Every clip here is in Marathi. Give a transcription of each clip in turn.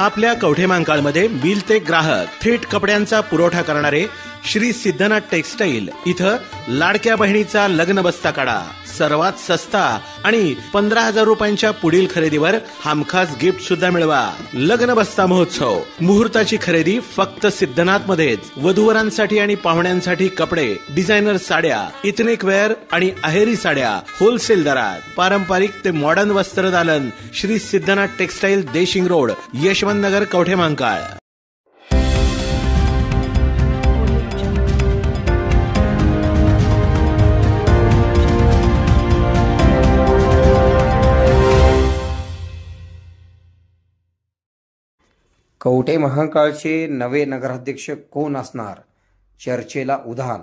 आपल्या कवठेमहांकाळमध्ये मिल ते ग्राहक थेट कपड्यांचा पुरवठा करणारे श्री सिद्धनाथ टेक्सटाईल इथं लाडक्या बहिणीचा लग्न बस्ता काढा. सर्वात सस्ता आणि 15,000 रुपयांच्या पुढील खरेदीवर हमखास गिफ्ट सुद्धा मिळवा. लग्न बस्ता महोत्सव. मुहूर्ताची खरेदी फक्त सिद्धनाथ मध्येच. वधूवरांसाठी आणि पाहुण्यांसाठी कपडे, डिझायनर साड्या, इथनिक वेअर आणि अहेरी साड्या होलसेल दरात. पारंपरिक ते मॉडर्न वस्त्रदालन. Shri Siddhanath textile, Deshing road, Yashwant Nagar, Kavathemahankal. कवठेमहांकाळचे नवे नगराध्यक्ष कोण असणार? चर्चेला उधाण.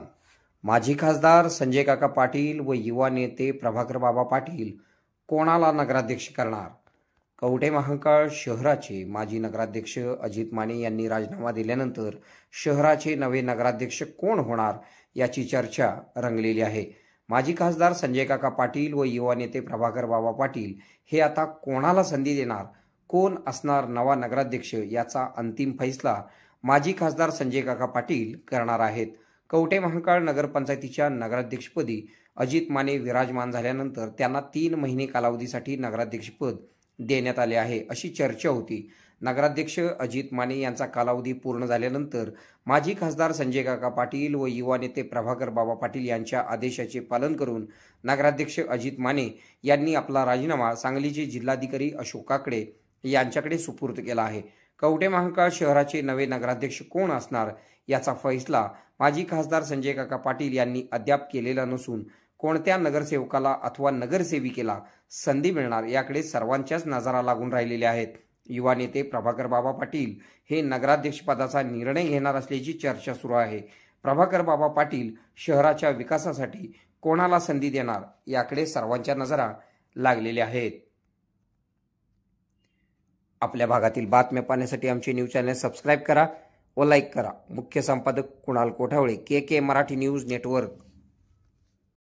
माजी खासदार संजय काका पाटील व युवा नेते प्रभाकर बाबा पाटील कोणाला नगराध्यक्ष करणार? कवठेमहांकाळ शहराचे माजी नगराध्यक्ष अजित माने यांनी राजीनामा दिल्यानंतर शहराचे नवे नगराध्यक्ष कोण होणार याची चर्चा रंगलेली आहे. माजी खासदार संजय काका पाटील व युवा नेते प्रभाकर बाबा पाटील हे आता कोणाला संधी देणार? कोण असणार नवा नगराध्यक्ष याचा अंतिम फैसला माजी खासदार संजय काका पाटील करणार आहेत. कवठेमहांकाळ नगरपंचायतीच्या नगराध्यक्षपदी अजित माने विराजमान झाल्यानंतर त्यांना 3 महिने कालावधीसाठी नगराध्यक्षपद देण्यात आले आहे अशी चर्चा होती. नगराध्यक्ष अजित माने यांचा कालावधी पूर्ण झाल्यानंतर माजी खासदार संजय काका पाटील व युवा नेते प्रभाकर बाबा पाटील यांच्या आदेशाचे पालन करून नगराध्यक्ष अजित माने यांनी आपला राजीनामा सांगलीचे जिल्हाधिकारी अशोक काकडे यांच्याकडे सुपूर्द केला आहे. कवठेमहांकाळ शहराचे नवे नगराध्यक्ष कोण असणार याचा फैसला माजी खासदार संजय काका पाटील यांनी अद्याप केलेला नसून कोणत्या नगरसेवकाला अथवा नगरसेविकेला संधी मिळणार याकडे सर्वांच्याच नजरा लागून राहिलेल्या आहेत. युवा नेते प्रभाकर बाबा पाटील हे नगराध्यक्षपदाचा निर्णय घेणार असल्याची चर्चा सुरू आहे. प्रभाकर बाबा पाटील शहराच्या विकासासाठी कोणाला संधी देणार याकडे सर्वांच्या नजरा लागलेल्या आहेत. आपल्या भागातील बातम्या पाहण्यासाठी आमचे न्यूज चॅनल सबस्क्राईब करा व लाईक करा. मुख्य संपादक कुणाल कोठावळे, के मराठी न्यूज नेटवर्क.